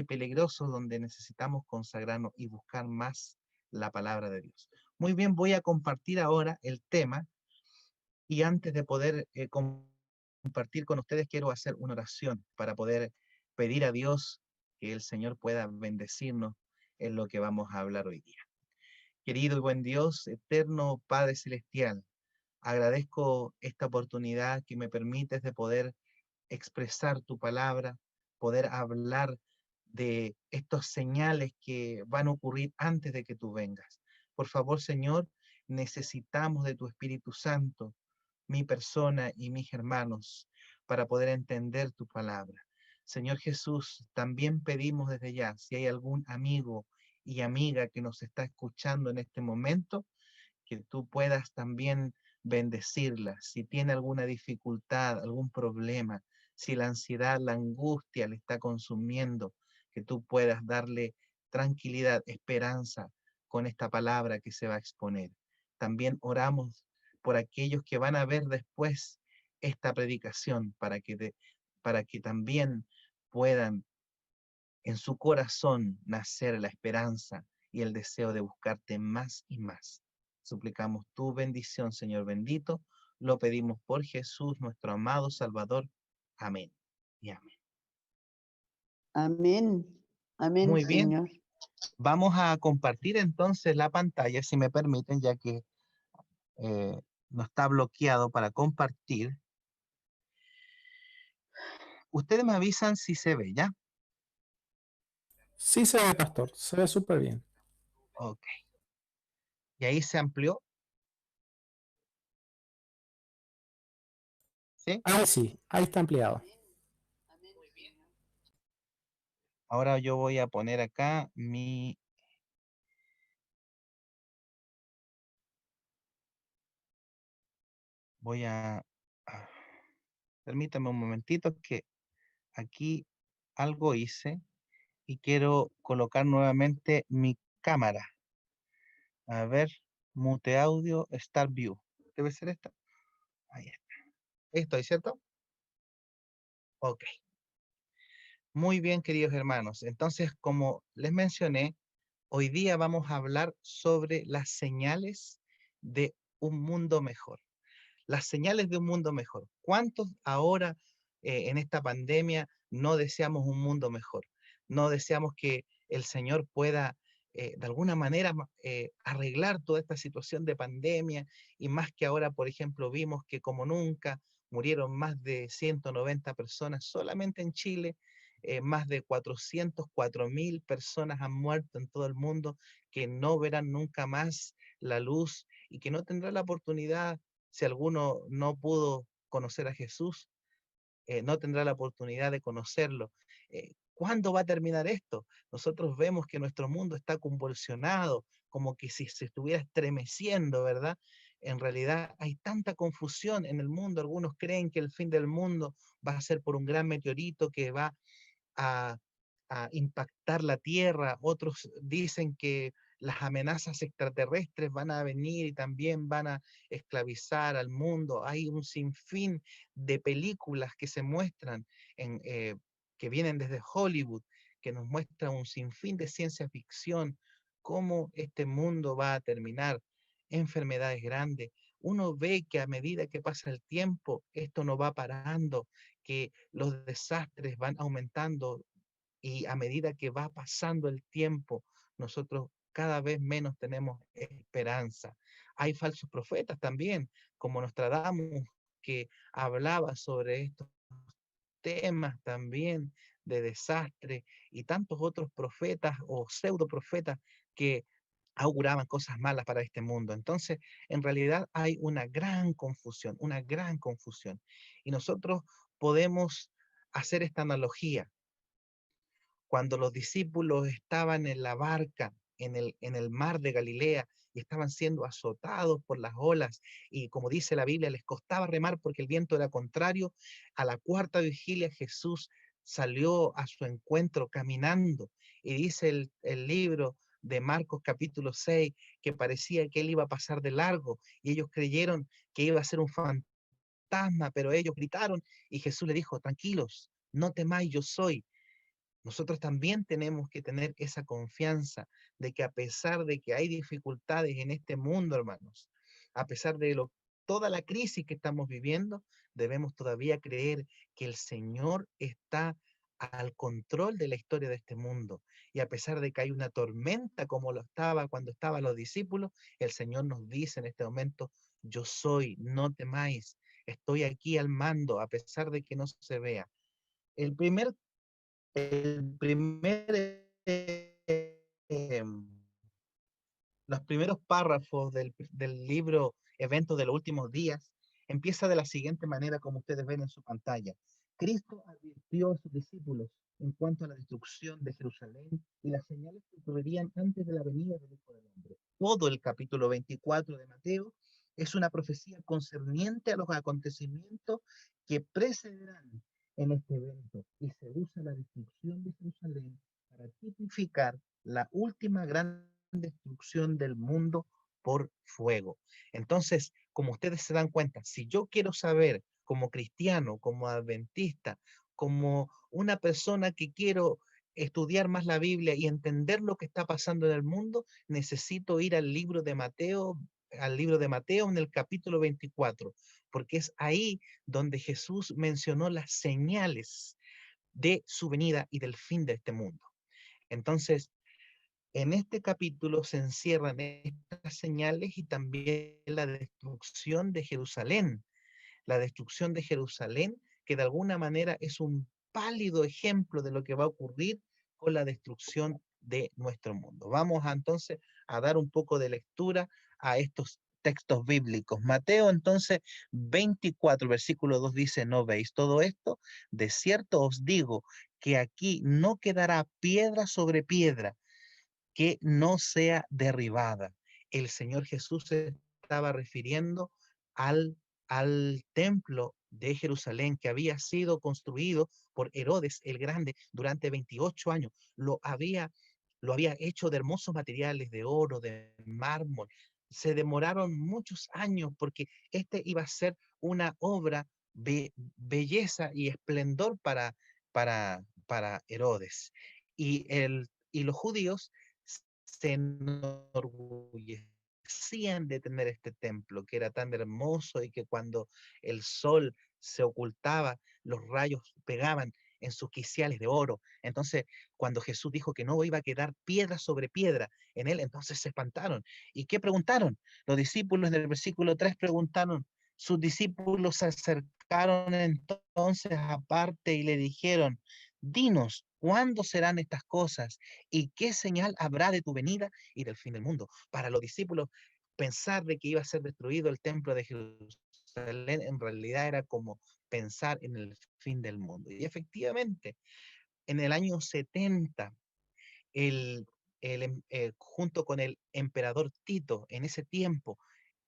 y peligrosos donde necesitamos consagrarnos y buscar más la palabra de Dios. Muy bien, voy a compartir ahora el tema y antes de poder compartir con ustedes quiero hacer una oración para poder pedir a Dios que el Señor pueda bendecirnos en lo que vamos a hablar hoy día. Querido y buen Dios, eterno Padre Celestial, agradezco esta oportunidad que me permites de poder expresar tu palabra, poder hablar de estos señales que van a ocurrir antes de que tú vengas. Por favor, Señor, necesitamos de tu Espíritu Santo, mi persona y mis hermanos, para poder entender tu palabra. Señor Jesús, también pedimos desde ya, si hay algún amigo y amiga que nos está escuchando en este momento, que tú puedas también bendecirla. Si tiene alguna dificultad, algún problema, si la ansiedad, la angustia le está consumiendo, que tú puedas darle tranquilidad, esperanza con esta palabra que se va a exponer. También oramos por aquellos que van a ver después esta predicación para que también puedan en su corazón nacer la esperanza y el deseo de buscarte más y más. Suplicamos tu bendición, Señor bendito. Lo pedimos por Jesús, nuestro amado Salvador. Amén y amén. Amén. Amén, Muy bien, Señor. vamos a compartir entonces la pantalla, si me permiten, ya que no está bloqueado para compartir. Ustedes me avisan si se ve, ¿ya? Sí se ve, pastor, se ve súper bien. Ok. Y ahí se amplió, ¿sí? Ah, sí, ahí está ampliado. Ahora yo voy a poner acá mi... Voy a- Permítame un momentito que aquí algo hice y quiero colocar nuevamente mi cámara. A ver, mute audio, start view. ¿Debe ser esta? Ahí está. Ahí estoy, ¿cierto? Ok. Muy bien, queridos hermanos. Entonces, como les mencioné, hoy día vamos a hablar sobre las señales de un mundo mejor. Las señales de un mundo mejor. ¿Cuántos ahora en esta pandemia no deseamos un mundo mejor? No deseamos que el Señor pueda de alguna manera arreglar toda esta situación de pandemia y más que ahora, por ejemplo, vimos que como nunca murieron más de 190 personas solamente en Chile, más de 404.000 personas han muerto en todo el mundo que no verán nunca más la luz y que no tendrán la oportunidad si alguno no pudo conocer a Jesús, no tendrá la oportunidad de conocerlo. ¿Cuándo va a terminar esto? Nosotros vemos que nuestro mundo está convulsionado, como que si se estuviera estremeciendo, ¿verdad? En realidad hay tanta confusión en el mundo. Algunos creen que el fin del mundo va a ser por un gran meteorito que va a, a impactar la Tierra. Otros dicen que las amenazas extraterrestres van a venir y también van a esclavizar al mundo. Hay un sinfín de películas que se muestran, que vienen desde Hollywood, que nos muestran un sinfín de ciencia ficción, cómo este mundo va a terminar, enfermedades grandes. Uno ve que a medida que pasa el tiempo, esto no va parando, que los desastres van aumentando y a medida que va pasando el tiempo, nosotros cada vez menos tenemos esperanza. Hay falsos profetas también, como Nostradamus, que hablaba sobre estos temas también de desastre y tantos otros profetas o pseudo profetas que auguraban cosas malas para este mundo. Entonces, en realidad hay una gran confusión, una gran confusión. Y nosotros podemos hacer esta analogía cuando los discípulos estaban en la barca, en el mar de Galilea, y estaban siendo azotados por las olas, y como dice la Biblia, les costaba remar porque el viento era contrario, a la cuarta vigilia Jesús salió a su encuentro caminando, y dice el libro de Marcos capítulo 6, que parecía que él iba a pasar de largo, y ellos creyeron que iba a ser un fantasma, pero ellos gritaron, y Jesús le dijo, tranquilos, no temáis, yo soy. Nosotros también tenemos que tener esa confianza de que a pesar de que hay dificultades en este mundo, hermanos, a pesar de toda la crisis que estamos viviendo, debemos todavía creer que el Señor está al control de la historia de este mundo. Y a pesar de que hay una tormenta como lo estaba cuando estaban los discípulos, el Señor nos dice en este momento, yo soy, no temáis, estoy aquí al mando, a pesar de que no se vea. El primer el primer, los primeros párrafos del libro Eventos de los Últimos Días empieza de la siguiente manera, como ustedes ven en su pantalla. Cristo advirtió a sus discípulos en cuanto a la destrucción de Jerusalén y las señales que ocurrirían antes de la venida del Hijo del Hombre. Todo el capítulo 24 de Mateo es una profecía concerniente a los acontecimientos que precederán en este evento y se usa la destrucción de Jerusalén para tipificar la última gran destrucción del mundo por fuego. Entonces, como ustedes se dan cuenta, si yo quiero saber como cristiano, como adventista, como una persona que quiero estudiar más la Biblia y entender lo que está pasando en el mundo, necesito ir al libro de Mateo en el capítulo 24, porque es ahí donde Jesús mencionó las señales de su venida y del fin de este mundo. Entonces, en este capítulo se encierran estas señales y también la destrucción de Jerusalén. La destrucción de Jerusalén, que de alguna manera es un pálido ejemplo de lo que va a ocurrir con la destrucción de nuestro mundo. Vamos entonces a dar un poco de lectura a estos textos bíblicos. Mateo entonces 24, versículo 2 dice, ¿no veis todo esto? De cierto os digo que aquí no quedará piedra sobre piedra que no sea derribada. El Señor Jesús se estaba refiriendo al, al templo de Jerusalén que había sido construido por Herodes el Grande durante 28 años. Lo había hecho de hermosos materiales, de oro, de mármol. Se demoraron muchos años porque este iba a ser una obra de belleza y esplendor para Herodes. Y los judíos se enorgullecían de tener este templo que era tan hermoso y que cuando el sol se ocultaba, los rayos pegaban en sus quiciales de oro. Entonces, cuando Jesús dijo que no iba a quedar piedra sobre piedra en él, entonces se espantaron. ¿Y qué preguntaron? Los discípulos del versículo 3 preguntaron, sus discípulos se acercaron entonces aparte y le dijeron, dinos, ¿cuándo serán estas cosas? ¿Y qué señal habrá de tu venida y del fin del mundo? Para los discípulos, pensar de que iba a ser destruido el templo de Jerusalén en realidad era como pensar en el fin del mundo. Y efectivamente, en el año 70, el, junto con el emperador Tito, en ese tiempo,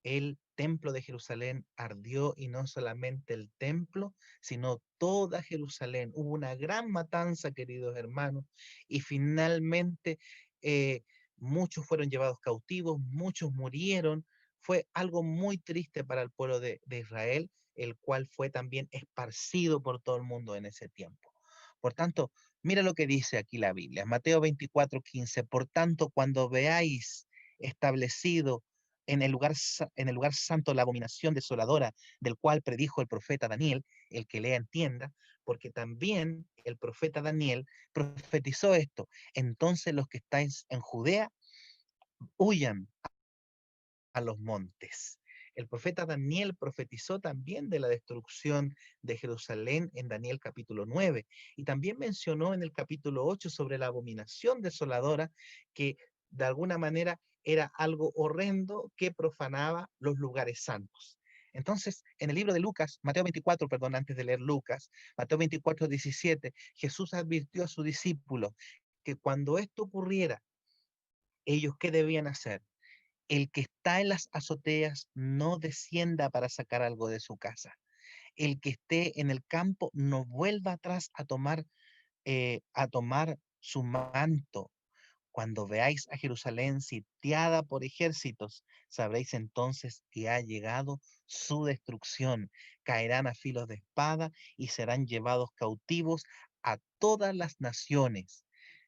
el templo de Jerusalén ardió y no solamente el templo, sino toda Jerusalén. Hubo una gran matanza, queridos hermanos, y finalmente eh, muchos fueron llevados cautivos, muchos murieron. Fue algo muy triste para el pueblo de Israel, el cual fue también esparcido por todo el mundo en ese tiempo. Por tanto, mira lo que dice aquí la Biblia, Mateo 24:15. Por tanto, cuando veáis establecido en el lugar santo la abominación desoladora del cual predijo el profeta Daniel, el que lea entienda, porque también el profeta Daniel profetizó esto. Entonces los que estáis en Judea, huyan a los montes. El profeta Daniel profetizó también de la destrucción de Jerusalén en Daniel capítulo 9 y también mencionó en el capítulo 8 sobre la abominación desoladora que de alguna manera era algo horrendo que profanaba los lugares santos. Entonces, en el libro de Lucas, Mateo 24, perdón, antes de leer Lucas, Mateo 24:17, Jesús advirtió a sus discípulos que cuando esto ocurriera, ellos qué debían hacer. El que está en las azoteas no descienda para sacar algo de su casa. El que esté en el campo no vuelva atrás a tomar su manto. Cuando veáis a Jerusalén sitiada por ejércitos, sabréis entonces que ha llegado su destrucción. Caerán a filos de espada y serán llevados cautivos a todas las naciones.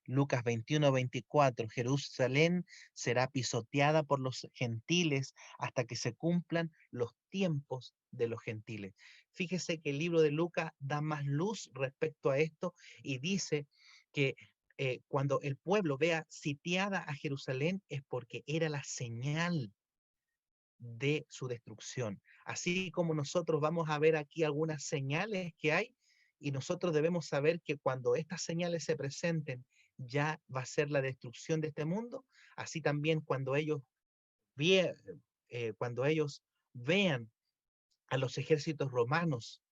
Lucas 21-24, Jerusalén será pisoteada por los gentiles hasta que se cumplan los tiempos de los gentiles. Fíjese que el libro de Lucas da más luz respecto a esto y dice que cuando el pueblo vea sitiada a Jerusalén es porque era la señal de su destrucción. Así como nosotros vamos a ver aquí algunas señales que hay, y nosotros debemos saber que cuando estas señales se presenten, ya va a ser la destrucción de este mundo. Así también vie- cuando ellos vean a los ejércitos romanos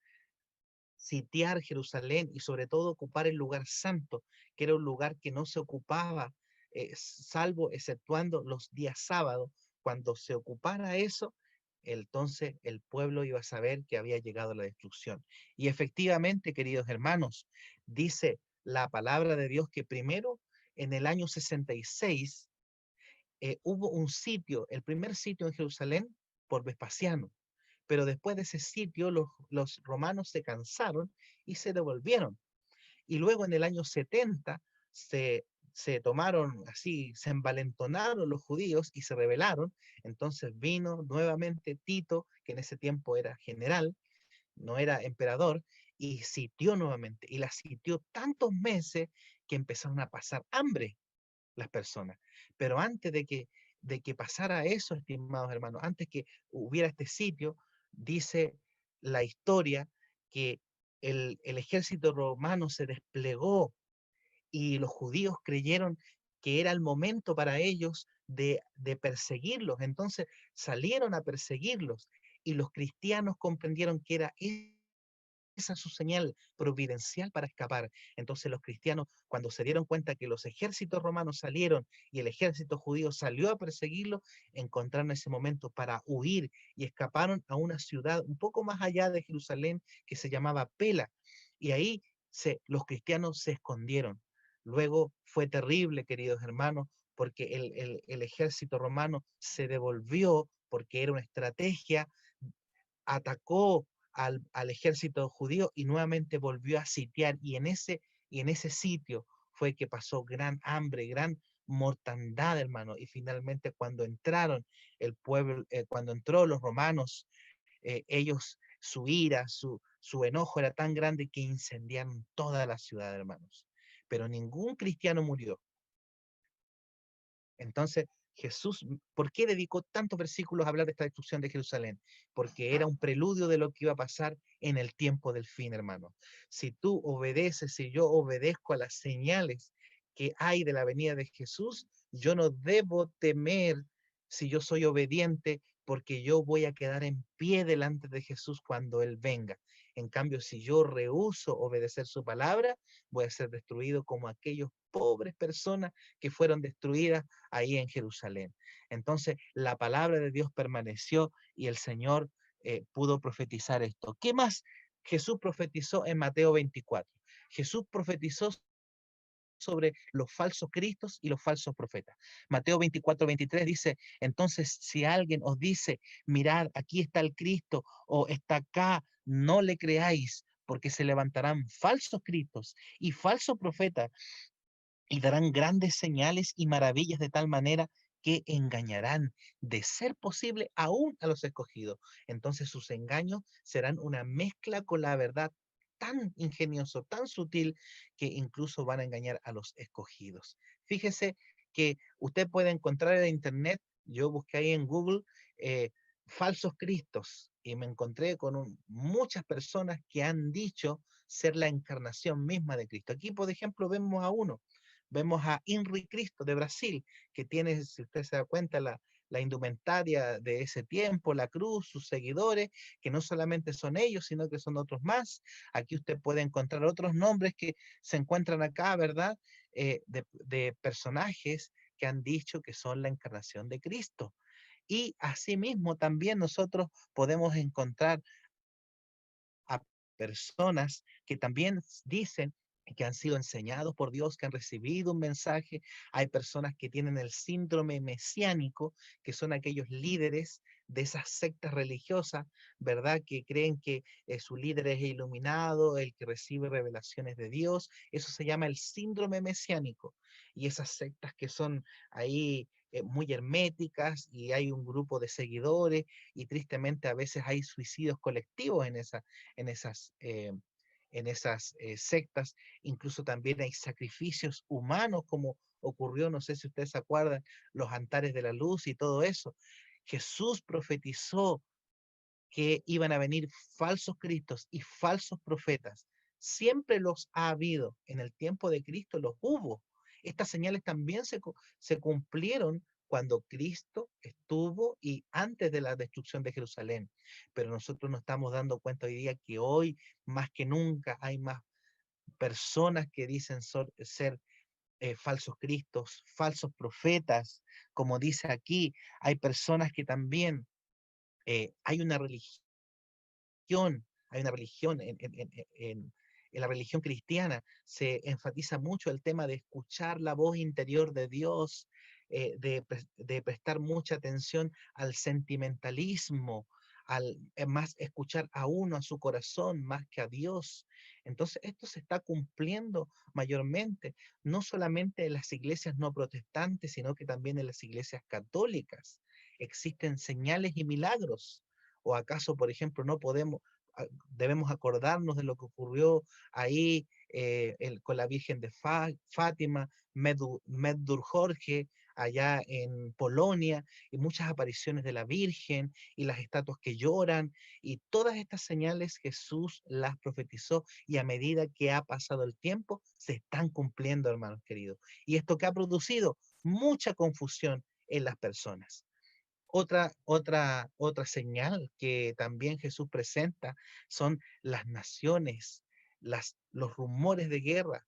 sitiar Jerusalén y sobre todo ocupar el lugar santo, que era un lugar que no se ocupaba, salvo exceptuando los días sábados. Cuando se ocupara eso, entonces el pueblo iba a saber que había llegado la destrucción. Y efectivamente, queridos hermanos, dice la palabra de Dios que primero, en el año 66, hubo un sitio, el primer sitio en Jerusalén, por Vespasiano, pero después de ese sitio los romanos se cansaron y se devolvieron. Y luego en el año 70 se, se tomaron así, se envalentonaron los judíos y se rebelaron. Entonces vino nuevamente Tito, que en ese tiempo era general, no era emperador, y sitió nuevamente. Y la sitió tantos meses que empezaron a pasar hambre las personas. Pero antes de que pasara eso, estimados hermanos, antes que hubiera este sitio, dice la historia que el ejército romano se desplegó y los judíos creyeron que era el momento para ellos de perseguirlos. Entonces salieron a perseguirlos y los cristianos comprendieron que era esa es su señal providencial para escapar. Entonces los cristianos, cuando se dieron cuenta que los ejércitos romanos salieron y el ejército judío salió a perseguirlo, encontraron ese momento para huir y escaparon a una ciudad un poco más allá de Jerusalén que se llamaba Pela. Y ahí los cristianos se escondieron. Luego fue terrible, queridos hermanos, porque el ejército romano se devolvió porque era una estrategia, atacó al ejército judío y nuevamente volvió a sitiar. Y en ese sitio fue que pasó gran hambre, gran mortandad, hermano. Y finalmente cuando entraron el pueblo, cuando entró los romanos, ellos, su ira, su enojo era tan grande que incendiaron toda la ciudad, hermanos. Pero ningún cristiano murió. Entonces, Jesús, ¿por qué dedicó tantos versículos a hablar de esta destrucción de Jerusalén? Porque era un preludio de lo que iba a pasar en el tiempo del fin, hermano. Si tú obedeces, si yo obedezco a las señales que hay de la venida de Jesús, yo no debo temer si yo soy obediente, porque yo voy a quedar en pie delante de Jesús cuando Él venga. En cambio, si yo rehúso obedecer su palabra, voy a ser destruido como aquellos pobres personas que fueron destruidas ahí en Jerusalén. Entonces, la palabra de Dios permaneció y el Señor pudo profetizar esto. ¿Qué más Jesús profetizó en Mateo 24? Jesús profetizó sobre los falsos cristos y los falsos profetas. Mateo 24-23 dice, entonces si alguien os dice, mirad, aquí está el Cristo o está acá, no le creáis, porque se levantarán falsos cristos y falsos profetas y darán grandes señales y maravillas de tal manera que engañarán, de ser posible, aún a los escogidos. Entonces sus engaños serán una mezcla con la verdad tan ingenioso, tan sutil, que incluso van a engañar a los escogidos. Fíjese que usted puede encontrar en internet, yo busqué ahí en Google, eh, falsos cristos, y me encontré con muchas personas que han dicho ser la encarnación misma de Cristo. Aquí, por ejemplo, vemos a Henri Cristo de Brasil, que tiene, si usted se da cuenta, la indumentaria de ese tiempo, la cruz, sus seguidores, que no solamente son ellos, sino que son otros más. Aquí usted puede encontrar otros nombres que se encuentran acá, ¿verdad? De personajes que han dicho que son la encarnación de Cristo. Y asimismo también nosotros podemos encontrar a personas que también dicen que han sido enseñados por Dios, que han recibido un mensaje. Hay personas que tienen el síndrome mesiánico, que son aquellos líderes de esas sectas religiosas, ¿verdad? Que creen que su líder es iluminado, el que recibe revelaciones de Dios. Eso se llama el síndrome mesiánico. Y esas sectas que son ahí muy herméticas y hay un grupo de seguidores y tristemente a veces hay suicidios colectivos en esas, eh, en esas sectas. Incluso también hay sacrificios humanos como ocurrió, no sé si ustedes se acuerdan, los altares de la luz y todo eso. Jesús profetizó que iban a venir falsos cristos y falsos profetas. Siempre los ha habido. En el tiempo de Cristo los hubo. Estas señales también se cumplieron cuando Cristo estuvo y antes de la destrucción de Jerusalén. Pero nosotros nos estamos dando cuenta hoy día que hoy, más que nunca, hay más personas que dicen ser falsos cristos, falsos profetas. Como dice aquí, hay personas que también hay una hay una religión en la religión cristiana se enfatiza mucho el tema de escuchar la voz interior de Dios, de prestar mucha atención al sentimentalismo, al más escuchar a uno, a su corazón, más que a Dios. Entonces, esto se está cumpliendo mayormente, no solamente en las iglesias no protestantes, sino que también en las iglesias católicas. Existen señales y milagros. ¿O acaso, por ejemplo, no podemos, debemos acordarnos de lo que ocurrió ahí con la Virgen de Fátima, Meddur Jorge, allá en Polonia, y muchas apariciones de la Virgen y las estatuas que lloran, y todas estas señales Jesús las profetizó y a medida que ha pasado el tiempo se están cumpliendo, hermanos queridos. Y esto que ha producido mucha confusión en las personas. Otra señal que también Jesús presenta son las naciones, los rumores de guerra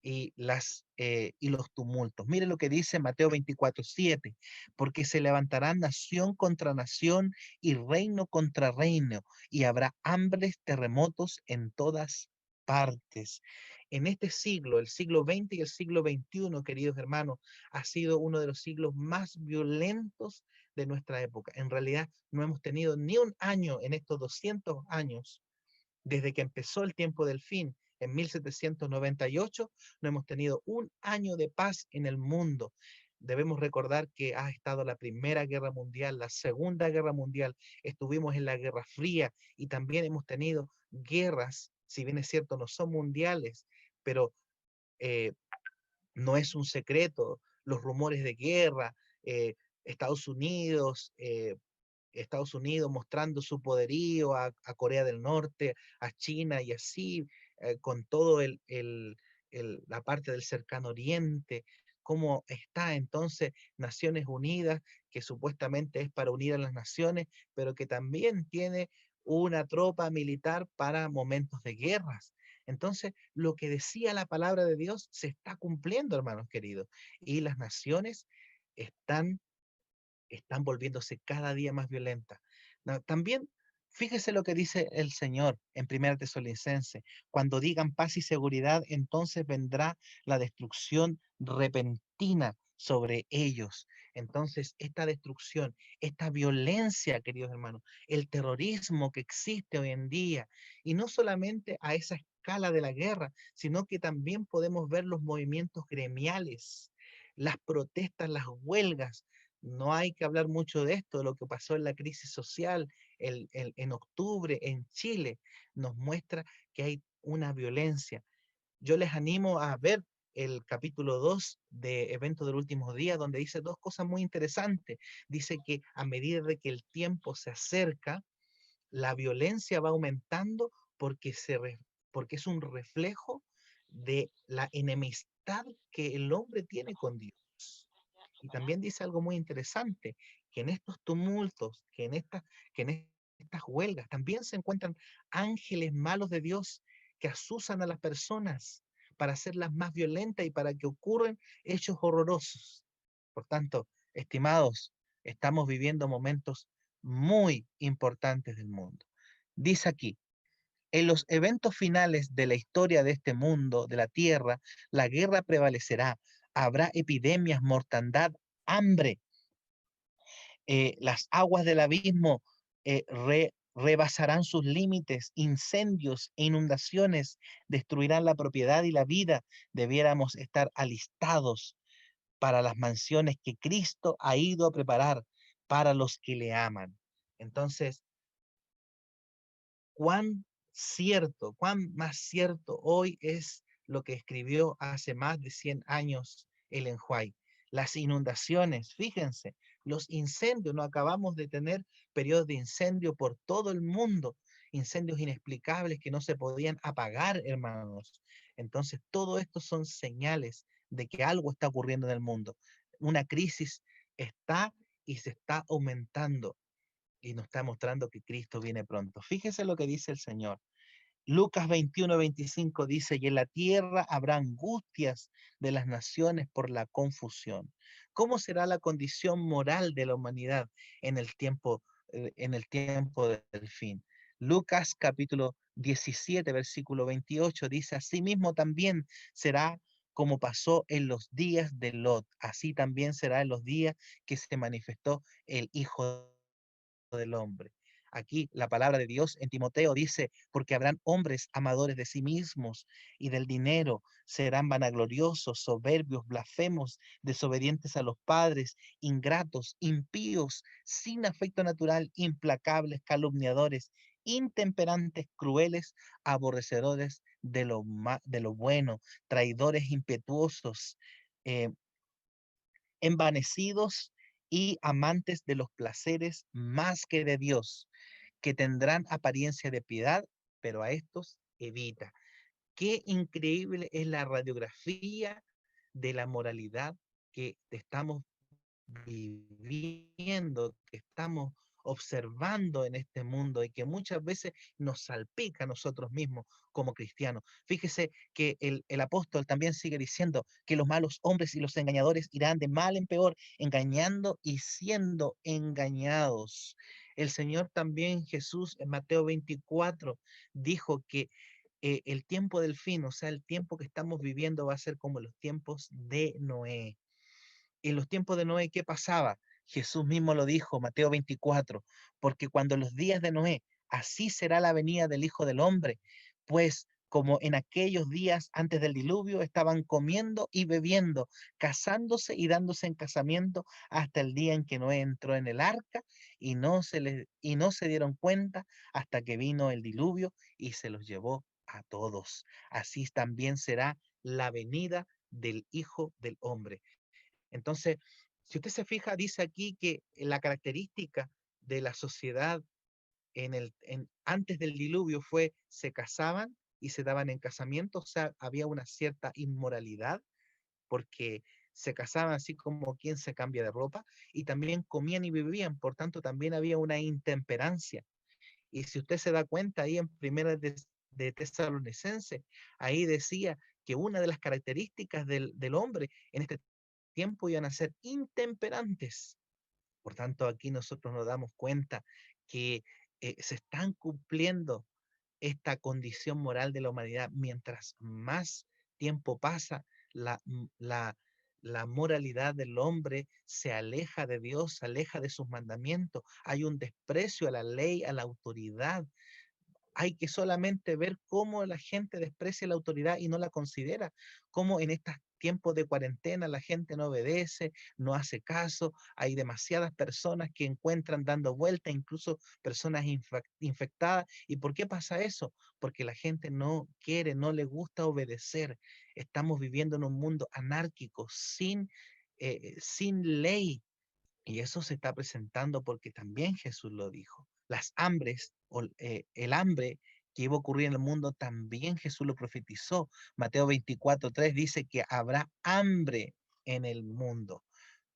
y los tumultos. Mire lo que dice Mateo 24:7, porque se levantará nación contra nación y reino contra reino, y habrá hambres, terremotos en todas partes. En este siglo, el siglo XX y el siglo XXI, queridos hermanos, ha sido uno de los siglos más violentos de nuestra época. En realidad, no hemos tenido ni un año en estos 200 años desde que empezó el tiempo del fin, en 1798, no hemos tenido un año de paz en el mundo. Debemos recordar que ha estado la Primera Guerra Mundial, la Segunda Guerra Mundial, estuvimos en la Guerra Fría y también hemos tenido guerras, si bien es cierto, no son mundiales, pero eh, no es un secreto, los rumores de guerra, eh, Estados Unidos, eh, Estados Unidos mostrando su poderío a Corea del Norte, a China y así, con todo la parte del cercano oriente, cómo está entonces Naciones Unidas, que supuestamente es para unir a las naciones, pero que también tiene una tropa militar para momentos de guerras. Entonces, lo que decía la palabra de Dios se está cumpliendo, hermanos queridos, y las naciones están volviéndose cada día más violentas. No, también, fíjese lo que dice el Señor en 1 Tesalonicenses, cuando digan paz y seguridad, entonces vendrá la destrucción repentina sobre ellos. Entonces, esta destrucción, esta violencia, queridos hermanos, el terrorismo que existe hoy en día, y no solamente a esa escala de la guerra, sino que también podemos ver los movimientos gremiales, las protestas, las huelgas. No hay que hablar mucho de esto, de lo que pasó en la crisis social en octubre en Chile. Nos muestra que hay una violencia. Yo les animo a ver el capítulo 2 de Eventos del Último Día, donde dice dos cosas muy interesantes. Dice que a medida de que el tiempo se acerca, la violencia va aumentando porque, porque es un reflejo de la enemistad que el hombre tiene con Dios. Y también dice algo muy interesante, que en estos tumultos, que en estas huelgas, también se encuentran ángeles malos de Dios que asusan a las personas para hacerlas más violentas y para que ocurran hechos horrorosos. Por tanto, estimados, estamos viviendo momentos muy importantes del mundo. Dice aquí, en los eventos finales de la historia de este mundo, de la tierra, la guerra prevalecerá. Habrá epidemias, mortandad, hambre. Las aguas del abismo rebasarán sus límites, incendios e inundaciones destruirán la propiedad y la vida. Debiéramos estar alistados para las mansiones que Cristo ha ido a preparar para los que le aman. Entonces, cuán cierto, cuán más cierto hoy es lo que escribió hace más de 100 años Ellen White. Las inundaciones, fíjense, los incendios, no acabamos de tener periodos de incendio por todo el mundo, incendios inexplicables que no se podían apagar, hermanos. Entonces, todo esto son señales de que algo está ocurriendo en el mundo. Una crisis está y se está aumentando y nos está mostrando que Cristo viene pronto. Fíjese lo que dice el Señor. Lucas 21:25 dice, y en la tierra habrá angustias de las naciones por la confusión. ¿Cómo será la condición moral de la humanidad en el tiempo del fin? Lucas capítulo 17, versículo 28 dice, asimismo también será como pasó en los días de Lot, así también será en los días que se manifestó el Hijo del hombre. Aquí la palabra de Dios en Timoteo dice, porque habrán hombres amadores de sí mismos y del dinero, serán vanagloriosos, soberbios, blasfemos, desobedientes a los padres, ingratos, impíos, sin afecto natural, implacables, calumniadores, intemperantes, crueles, aborrecedores de lo bueno, traidores impetuosos, eh, envanecidos y amantes de los placeres más que de Dios, que tendrán apariencia de piedad, pero a estos evita. Qué increíble es la radiografía de la moralidad que estamos viviendo, que estamos observando en este mundo y que muchas veces nos salpica a nosotros mismos como cristianos. Fíjese que el apóstol también sigue diciendo que los malos hombres y los engañadores irán de mal en peor, engañando y siendo engañados. El Señor también, Jesús, en Mateo 24, dijo que el tiempo del fin, o sea, el tiempo que estamos viviendo va a ser como los tiempos de Noé. En los tiempos de Noé, ¿qué pasaba? Jesús mismo lo dijo, Mateo 24, porque cuando los días de Noé, así será la venida del Hijo del Hombre, pues como en aquellos días antes del diluvio estaban comiendo y bebiendo, casándose y dándose en casamiento hasta el día en que Noé entró en el arca y no se dieron cuenta hasta que vino el diluvio y se los llevó a todos. Así también será la venida del Hijo del Hombre. Entonces, si usted se fija, dice aquí que la característica de la sociedad antes del diluvio fue se casaban y se daban en casamiento, o sea, había una cierta inmoralidad porque se casaban así como quien se cambia de ropa y también comían y vivían, por tanto también había una intemperancia. Y si usted se da cuenta ahí en Primera de Tesalonicense, ahí decía que una de las características del hombre en este tiempo iban a ser intemperantes. Por tanto, aquí nosotros nos damos cuenta que se están cumpliendo esta condición moral de la humanidad. Mientras más tiempo pasa, la, la, la moralidad del hombre se aleja de Dios, se aleja de sus mandamientos. Hay un desprecio a la ley, a la autoridad. Hay que solamente ver cómo la gente desprecia la autoridad y no la considera, cómo en estos tiempos de cuarentena la gente no obedece, no hace caso, hay demasiadas personas que encuentran dando vuelta, incluso personas infectadas. ¿Y por qué pasa eso? Porque la gente no quiere, no le gusta obedecer. Estamos viviendo en un mundo anárquico, sin ley, y eso se está presentando porque también Jesús lo dijo. Las hambres, el hambre que iba a ocurrir en el mundo, también Jesús lo profetizó. Mateo 24:3 dice que habrá hambre en el mundo.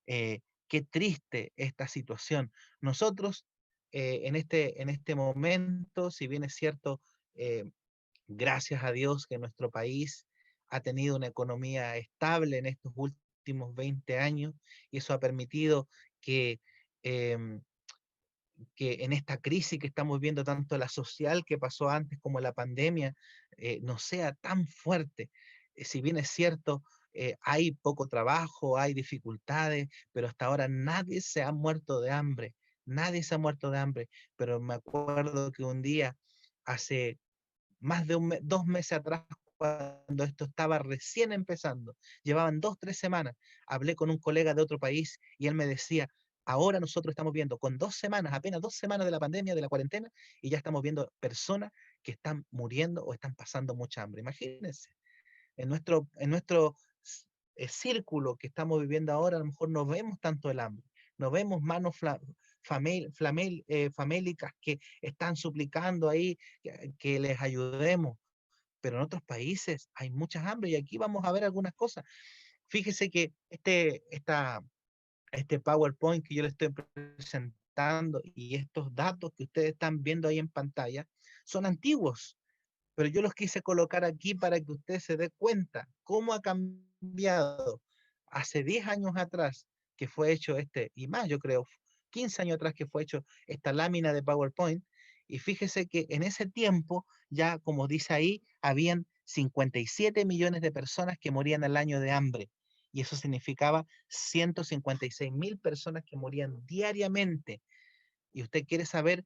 Qué triste esta situación. Nosotros, en este momento, si bien es cierto, eh, gracias a Dios que nuestro país ha tenido una economía estable en estos últimos 20 años y eso ha permitido que, em, que en esta crisis que estamos viendo, tanto la social que pasó antes como la pandemia, no sea tan fuerte. Si bien es cierto, hay poco trabajo, hay dificultades, pero hasta ahora nadie se ha muerto de hambre, nadie se ha muerto de hambre, pero me acuerdo que un día, hace más de 2 meses atrás, cuando esto estaba recién empezando, llevaban 2, 3 semanas, hablé con un colega de otro país y él me decía, ahora nosotros estamos viendo con 2 semanas, apenas 2 semanas de la pandemia, de la cuarentena, y ya estamos viendo personas que están muriendo o están pasando mucha hambre. Imagínense, en nuestro círculo que estamos viviendo ahora, a lo mejor no vemos tanto el hambre, no vemos manos famélicas que están suplicando ahí que les ayudemos, pero en otros países hay mucha hambre y aquí vamos a ver algunas cosas. Fíjese que este PowerPoint que yo le estoy presentando y estos datos que ustedes están viendo ahí en pantalla son antiguos, pero yo los quise colocar aquí para que usted se dé cuenta cómo ha cambiado hace 10 años atrás que fue hecho y más yo creo, 15 años atrás que fue hecho esta lámina de PowerPoint, y fíjese que en ese tiempo ya, como dice ahí, habían 57 millones de personas que morían al año de hambre, y eso significaba 156.000 personas que morían diariamente. Y usted quiere saber,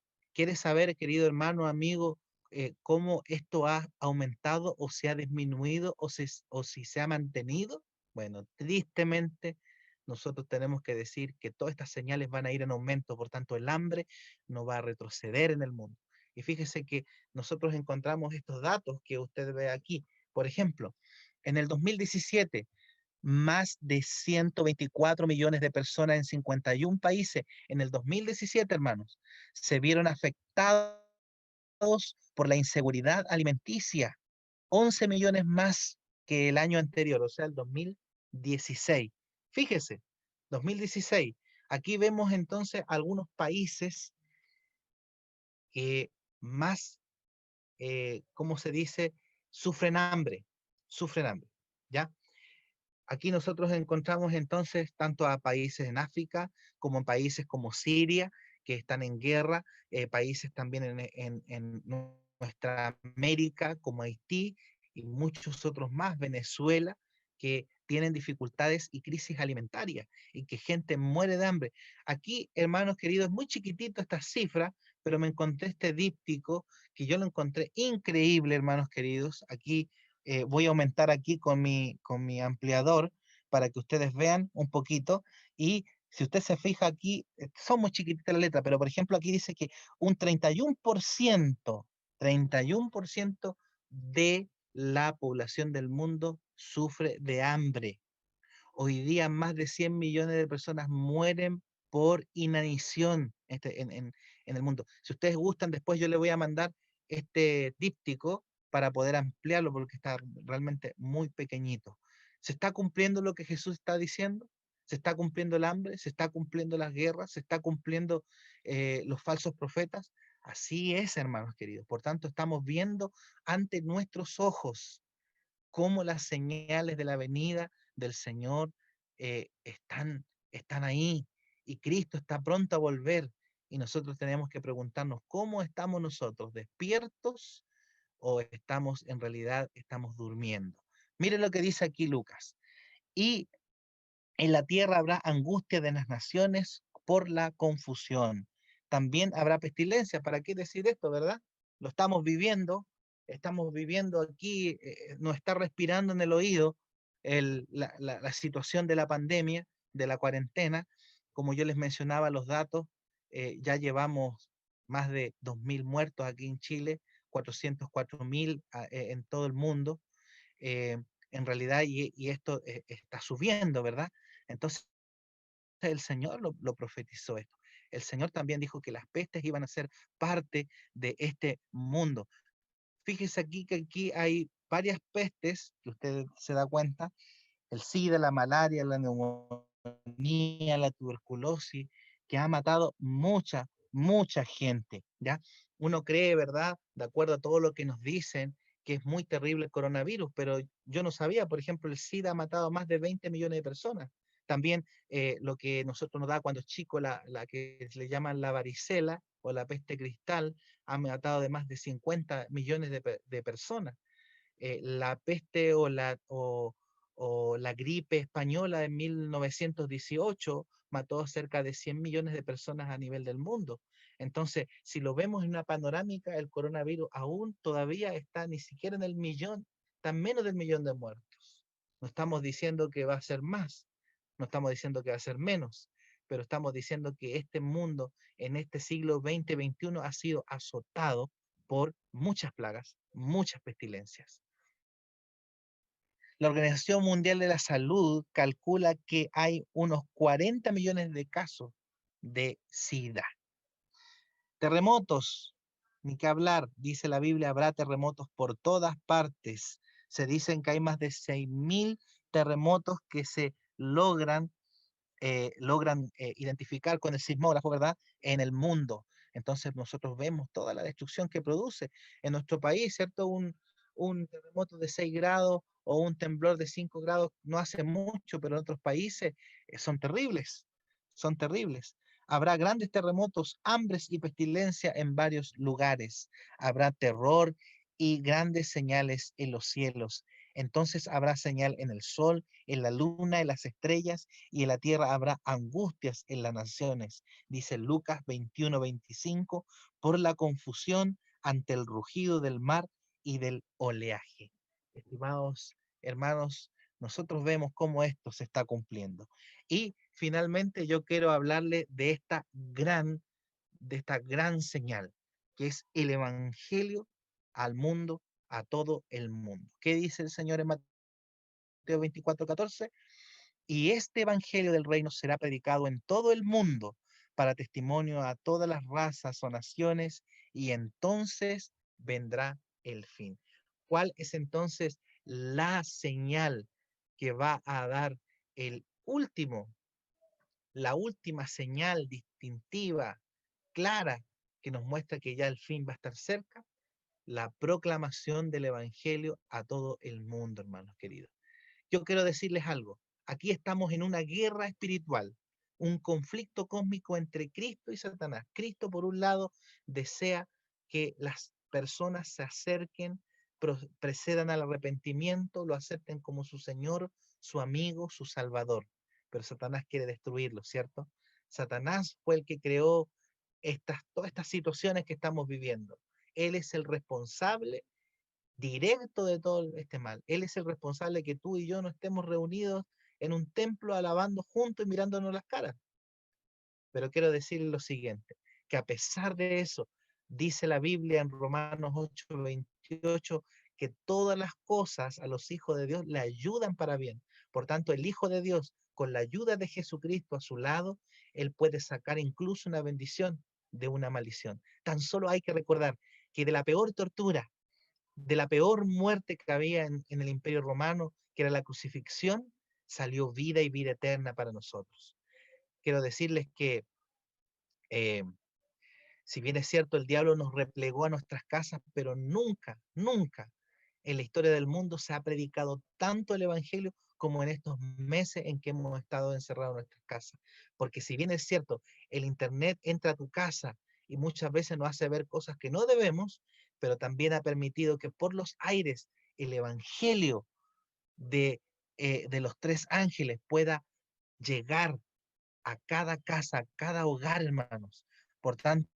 querido hermano, amigo, cómo esto ha aumentado o se ha disminuido o si se ha mantenido. Bueno, tristemente, nosotros tenemos que decir que todas estas señales van a ir en aumento, por tanto, el hambre no va a retroceder en el mundo. Y fíjese que nosotros encontramos estos datos que usted ve aquí. Por ejemplo, en el 2017, más de 124 millones de personas en 51 países en el 2017, hermanos, se vieron afectados por la inseguridad alimenticia. 11 millones más que el año anterior, o sea, el 2016. Fíjese, 2016. Aquí vemos entonces algunos países que más, ¿cómo se dice? Sufren hambre, sufren hambre, ¿ya? Aquí nosotros encontramos entonces tanto a países en África como en países como Siria, que están en guerra, países también en nuestra América, como Haití y muchos otros más, Venezuela, que tienen dificultades y crisis alimentarias y que gente muere de hambre. Aquí, hermanos queridos, es muy chiquitito esta cifra, pero me encontré este díptico que yo lo encontré increíble, hermanos queridos. Aquí voy a aumentar aquí con mi ampliador para que ustedes vean un poquito. Y si usted se fija aquí, son muy chiquititas las letras, pero por ejemplo aquí dice que un 31% de la población del mundo sufre de hambre. Hoy día más de 100 millones de personas mueren por inanición en el mundo. Si ustedes gustan, después yo le voy a mandar este díptico para poder ampliarlo porque está realmente muy pequeñito. ¿Se está cumpliendo lo que Jesús está diciendo? ¿Se está cumpliendo el hambre? ¿Se está cumpliendo las guerras? ¿Se está cumpliendo los falsos profetas? Así es, hermanos queridos. Por tanto, estamos viendo ante nuestros ojos cómo las señales de la venida del Señor están ahí, y Cristo está pronto a volver, y nosotros tenemos que preguntarnos cómo estamos nosotros, despiertos o estamos durmiendo. Miren lo que dice aquí Lucas. Y en la tierra habrá angustia de las naciones por la confusión. También habrá pestilencia. ¿Para qué decir esto, verdad? Lo estamos viviendo aquí, nos está respirando en el oído la situación de la pandemia, de la cuarentena. Como yo les mencionaba los datos, ya llevamos más de 2.000 muertos aquí en Chile, 404.000 en todo el mundo. eh, en realidad, y esto está subiendo, ¿verdad? Entonces el Señor lo profetizó esto. El Señor también dijo que las pestes iban a ser parte de este mundo. Fíjese aquí que aquí hay varias pestes, que usted se da cuenta: el SIDA, la malaria, la neumonía, la tuberculosis, que ha matado mucha gente, ¿ya? Uno cree, ¿verdad?, de acuerdo a todo lo que nos dicen, que es muy terrible el coronavirus, pero yo no sabía, por ejemplo, el SIDA ha matado a más de 20 millones de personas. También lo que nosotros nos da cuando es chico, la que le llaman la varicela o la peste cristal, ha matado de más de 50 millones de personas. La peste o la gripe española en 1918 mató cerca de 100 millones de personas a nivel del mundo. Entonces, si lo vemos en una panorámica, el coronavirus aún todavía está ni siquiera en el millón, está menos del millón de muertos. No estamos diciendo que va a ser más, no estamos diciendo que va a ser menos, pero estamos diciendo que este mundo en este siglo XX-XXI ha sido azotado por muchas plagas, muchas pestilencias. La Organización Mundial de la Salud calcula que hay unos 40 millones de casos de SIDA. Terremotos, ni que hablar, dice la Biblia, habrá terremotos por todas partes. Se dicen que hay más de 6.000 terremotos que se logran identificar con el sismógrafo, ¿verdad? En el mundo. Entonces nosotros vemos toda la destrucción que produce en nuestro país, ¿cierto? Un terremoto de 6 grados o un temblor de 5 grados no hace mucho, pero en otros países son terribles, son terribles. Habrá grandes terremotos, hambres y pestilencia en varios lugares. Habrá terror y grandes señales en los cielos. Entonces habrá señal en el sol, en la luna, en las estrellas, y en la tierra habrá angustias en las naciones, dice Lucas 21:25, por la confusión ante el rugido del mar y del oleaje. Estimados hermanos, nosotros vemos cómo esto se está cumpliendo. Y finalmente yo quiero hablarle de esta gran señal, que es el Evangelio al mundo, a todo el mundo. ¿Qué dice el Señor en Mateo 24:14? Y este evangelio del reino será predicado en todo el mundo para testimonio a todas las razas o naciones, y entonces vendrá el fin. ¿Cuál es entonces la señal que va a dar el último, la última señal distintiva, clara, que nos muestra que ya el fin va a estar cerca? La proclamación del evangelio a todo el mundo, hermanos queridos. Yo quiero decirles algo. Aquí estamos en una guerra espiritual, un conflicto cósmico entre Cristo y Satanás. Cristo, por un lado, desea que las personas se acerquen, precedan al arrepentimiento, lo acepten como su Señor, su amigo, su Salvador. Pero Satanás quiere destruirlo, ¿cierto? Satanás fue el que creó todas estas situaciones que estamos viviendo. Él es el responsable directo de todo este mal. Él es el responsable de que tú y yo no estemos reunidos en un templo alabando juntos y mirándonos las caras. Pero quiero decirle lo siguiente, que a pesar de eso, dice la Biblia en Romanos 8:28, que todas las cosas a los hijos de Dios le ayudan para bien. Por tanto, el Hijo de Dios, con la ayuda de Jesucristo a su lado, él puede sacar incluso una bendición de una maldición. Tan solo hay que recordar que de la peor tortura, de la peor muerte que había en el Imperio Romano, que era la crucifixión, salió vida y vida eterna para nosotros. Quiero decirles que, eh, si bien es cierto, el diablo nos replegó a nuestras casas, pero nunca, nunca en la historia del mundo se ha predicado tanto el Evangelio como en estos meses en que hemos estado encerrados en nuestras casas. Porque si bien es cierto, el Internet entra a tu casa y muchas veces nos hace ver cosas que no debemos, pero también ha permitido que por los aires el Evangelio de, de los tres ángeles pueda llegar a cada casa, a cada hogar, hermanos. Por tanto,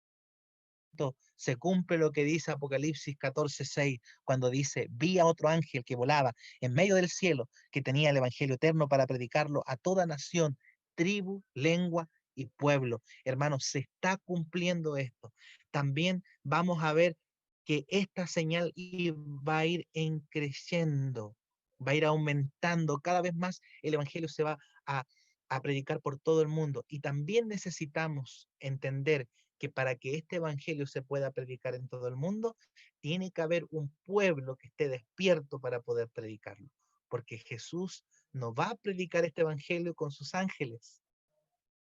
se cumple lo que dice Apocalipsis 14:6, cuando dice, vi a otro ángel que volaba en medio del cielo, que tenía el Evangelio eterno para predicarlo a toda nación, tribu, lengua y pueblo. Hermanos, se está cumpliendo esto. También vamos a ver que esta señal va a ir creciendo, va a ir aumentando cada vez más. El Evangelio se va a, a predicar por todo el mundo. Y también necesitamos entender que para que este evangelio se pueda predicar en todo el mundo, tiene que haber un pueblo que esté despierto para poder predicarlo. Porque Jesús no va a predicar este evangelio con sus ángeles,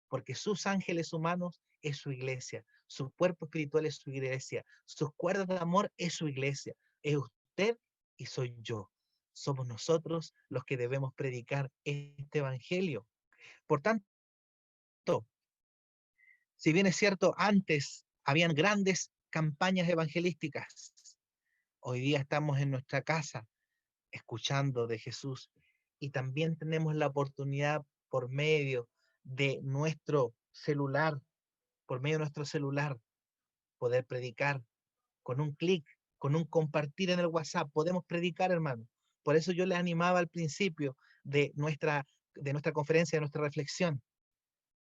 porque sus ángeles humanos es su iglesia, su cuerpo espiritual es su iglesia, sus cuerdas de amor es su iglesia, es usted y soy yo. Somos nosotros los que debemos predicar este evangelio. Por tanto, si bien es cierto, antes habían grandes campañas evangelísticas, hoy día estamos en nuestra casa escuchando de Jesús y también tenemos la oportunidad por medio de nuestro celular, por medio de nuestro celular, poder predicar con un clic, con un compartir en el WhatsApp, podemos predicar, hermano. Por eso yo les animaba al principio de nuestra conferencia, de nuestra reflexión,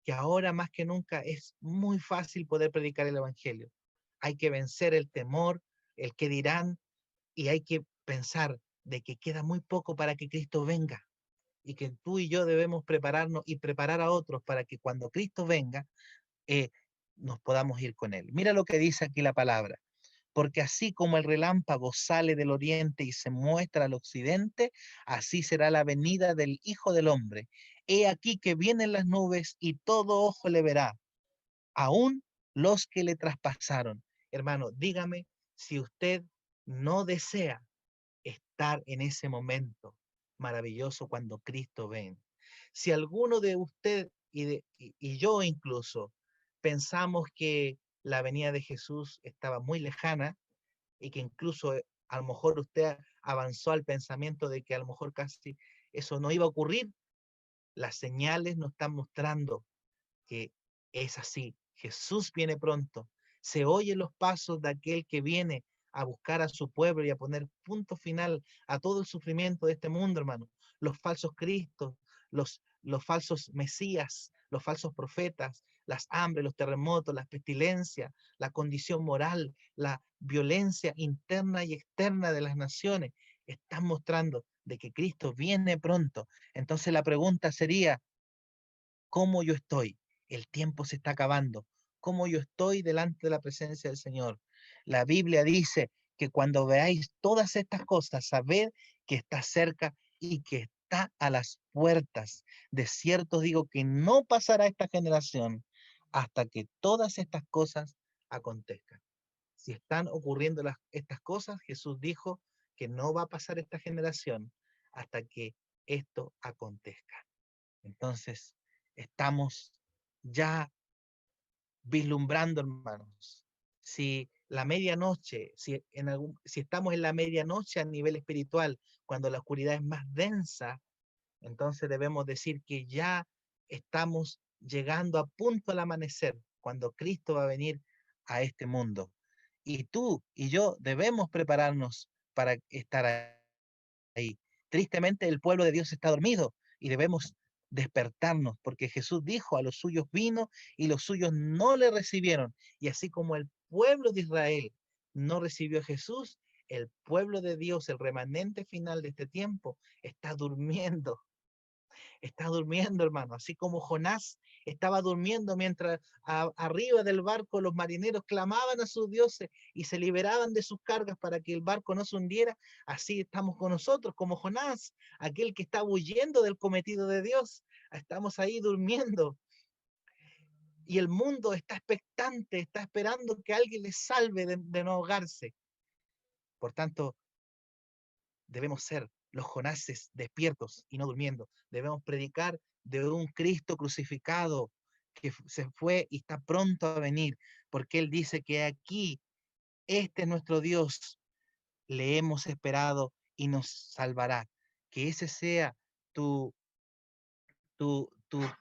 que ahora más que nunca es muy fácil poder predicar el Evangelio. Hay que vencer el temor, el que dirán, y hay que pensar de que queda muy poco para que Cristo venga y que tú y yo debemos prepararnos y preparar a otros para que cuando Cristo venga, eh, nos podamos ir con Él. Mira lo que dice aquí la palabra. Porque así como el relámpago sale del oriente y se muestra al occidente, así será la venida del Hijo del Hombre. He aquí que vienen las nubes y todo ojo le verá, aún los que le traspasaron. Hermano, dígame si usted no desea estar en ese momento maravilloso cuando Cristo ven. Si alguno de usted y yo incluso pensamos que la venida de Jesús estaba muy lejana y que incluso a lo mejor usted avanzó al pensamiento de que a lo mejor casi eso no iba a ocurrir, las señales nos están mostrando que es así. Jesús viene pronto. Se oyen los pasos de aquel que viene a buscar a su pueblo y a poner punto final a todo el sufrimiento de este mundo, hermano. Los falsos cristos, los falsos mesías, los falsos profetas, las hambres, los terremotos, las pestilencias, la condición moral, la violencia interna y externa de las naciones, están mostrando de que Cristo viene pronto. Entonces la pregunta sería, cómo yo estoy. El tiempo se está acabando. Cómo yo estoy delante de la presencia del Señor. La Biblia dice que cuando veáis todas estas cosas, sabed que está cerca y que está a las puertas. De cierto os digo que no pasará esta generación hasta que todas estas cosas acontezcan. Si están ocurriendo estas cosas, Jesús dijo que no va a pasar esta generación hasta que esto acontezca. Entonces, estamos ya vislumbrando, hermanos. Si la medianoche, si estamos en la medianoche a nivel espiritual, cuando la oscuridad es más densa, entonces debemos decir que ya estamos llegando a punto al amanecer, cuando Cristo va a venir a este mundo. Y tú y yo debemos prepararnos para estar ahí. Tristemente el pueblo de Dios está dormido y debemos despertarnos porque Jesús dijo a los suyos vino y los suyos no le recibieron. Y así como el pueblo de Israel no recibió a Jesús, el pueblo de Dios, el remanente final de este tiempo, está durmiendo, hermano, así como Jonás estaba durmiendo mientras arriba del barco los marineros clamaban a sus dioses y se liberaban de sus cargas para que el barco no se hundiera, así estamos con nosotros, como Jonás, aquel que está huyendo del cometido de Dios, estamos ahí durmiendo. Y el mundo está expectante, está esperando que alguien les salve de no ahogarse. Por tanto, debemos ser los Jonases despiertos y no durmiendo. Debemos predicar de un Cristo crucificado que se fue y está pronto a venir, porque Él dice que aquí, este es nuestro Dios, le hemos esperado y nos salvará. Que ese sea tu, tu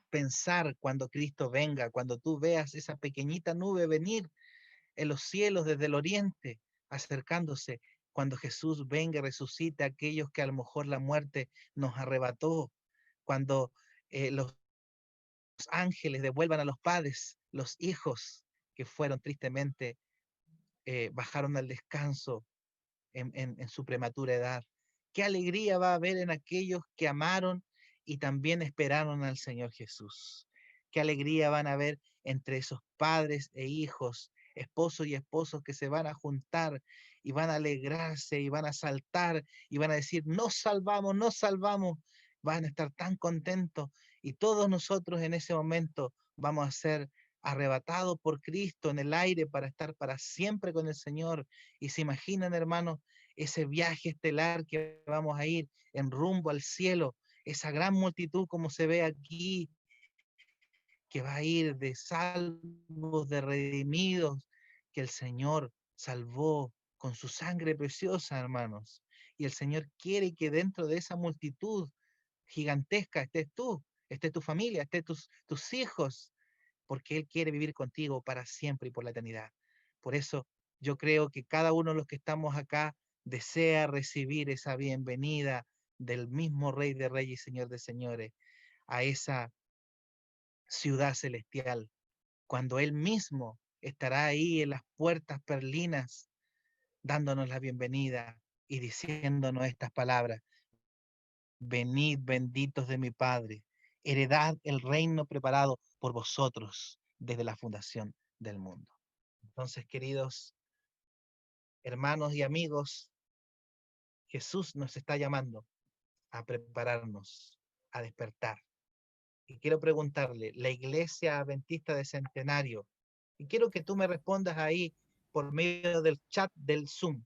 pensar cuando Cristo venga, cuando tú veas esa pequeñita nube venir en los cielos desde el oriente, acercándose, cuando Jesús venga y resucite a aquellos que a lo mejor la muerte nos arrebató, cuando los ángeles devuelvan a los padres, los hijos que fueron tristemente, bajaron al descanso en su prematura edad. Qué alegría va a haber en aquellos que amaron y también esperaron al Señor Jesús. Qué alegría van a haber entre esos padres e hijos, esposos y esposos que se van a juntar y van a alegrarse y van a saltar y van a decir, nos salvamos, nos salvamos. Van a estar tan contentos y todos nosotros en ese momento vamos a ser arrebatados por Cristo en el aire para estar para siempre con el Señor. Y se imaginan, hermanos, ese viaje estelar que vamos a ir en rumbo al cielo, esa gran multitud como se ve aquí, que va a ir de salvos, de redimidos, que el Señor salvó con su sangre preciosa, hermanos. Y el Señor quiere que dentro de esa multitud gigantesca estés tú, esté tu familia, esté tus hijos, porque Él quiere vivir contigo para siempre y por la eternidad. Por eso yo creo que cada uno de los que estamos acá desea recibir esa bienvenida del mismo Rey de Reyes y Señor de Señores a esa ciudad celestial, cuando Él mismo estará ahí en las puertas perlinas, dándonos la bienvenida y diciéndonos estas palabras: venid benditos de mi Padre, heredad el reino preparado por vosotros desde la fundación del mundo. Entonces, queridos hermanos y amigos, Jesús nos está llamando a prepararnos, a despertar. Y quiero preguntarle, la Iglesia Adventista de Centenario, y quiero que tú me respondas ahí por medio del chat del Zoom,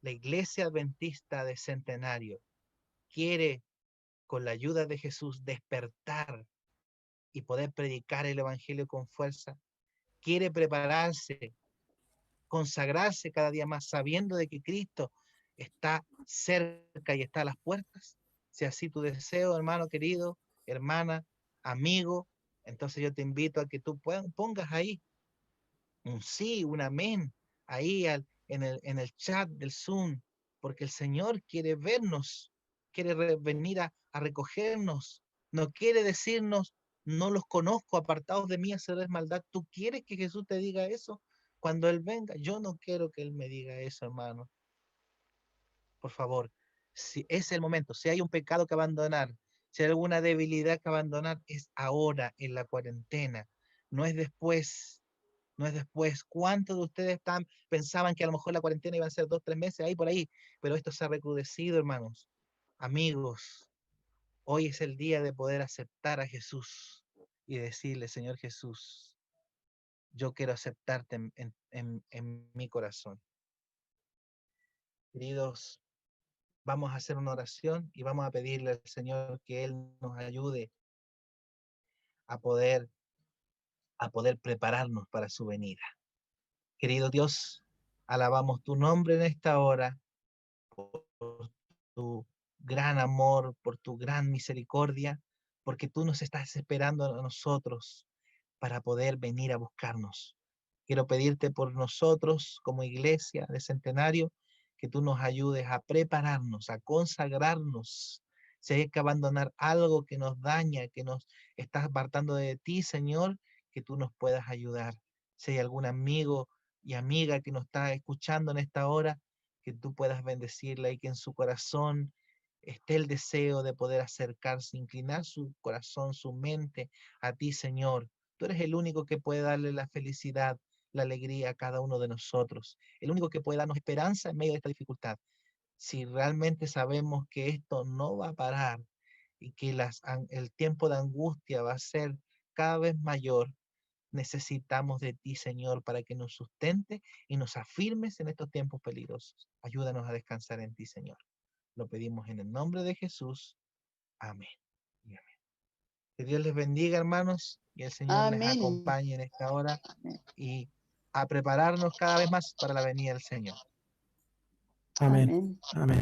la Iglesia Adventista de Centenario quiere, con la ayuda de Jesús, despertar y poder predicar el Evangelio con fuerza, quiere prepararse, consagrarse cada día más, sabiendo de que Cristo está cerca y está a las puertas. Si así tu deseo, hermano querido, hermana, amigo, entonces yo te invito a que tú pongas ahí un sí, un amén, ahí en el chat del Zoom, porque el Señor quiere vernos, quiere venir a recogernos, no quiere decirnos, no los conozco, apartados de mí, hacerles maldad. ¿Tú quieres que Jesús te diga eso cuando Él venga? Yo no quiero que Él me diga eso, hermano. Por favor, si es el momento, si hay un pecado que abandonar, si hay alguna debilidad que abandonar, es ahora en la cuarentena, no es después. No es después. ¿Cuántos de ustedes pensaban que a lo mejor la cuarentena iba a ser 2, 3 meses ahí por ahí? Pero esto se ha recrudecido, hermanos. Amigos, hoy es el día de poder aceptar a Jesús y decirle: Señor Jesús, yo quiero aceptarte en mi corazón. Queridos, vamos a hacer una oración y vamos a pedirle al Señor que Él nos ayude a poder, a poder prepararnos para su venida. Querido Dios, alabamos tu nombre en esta hora por tu gran amor, por tu gran misericordia, porque tú nos estás esperando a nosotros para poder venir a buscarnos. Quiero pedirte por nosotros como iglesia de Centenario, que tú nos ayudes a prepararnos, a consagrarnos. Si hay que abandonar algo que nos daña, que nos está apartando de ti, Señor, que tú nos puedas ayudar. Si hay algún amigo y amiga que nos está escuchando en esta hora, que tú puedas bendecirla y que en su corazón esté el deseo de poder acercarse, inclinar su corazón, su mente a ti, Señor. Tú eres el único que puede darle la felicidad, la alegría a cada uno de nosotros, el único que puede darnos esperanza en medio de esta dificultad. Si realmente sabemos que esto no va a parar y que el tiempo de angustia va a ser cada vez mayor, necesitamos de ti, Señor, para que nos sustente y nos afirmes en estos tiempos peligrosos. Ayúdanos a descansar en ti, Señor. Lo pedimos en el nombre de Jesús. Amén. Y amén. Que Dios les bendiga, hermanos, y el Señor les Amén. acompañe en esta hora Amén. y a prepararnos cada vez más para la venida del Señor. Amén. Amén. Amén.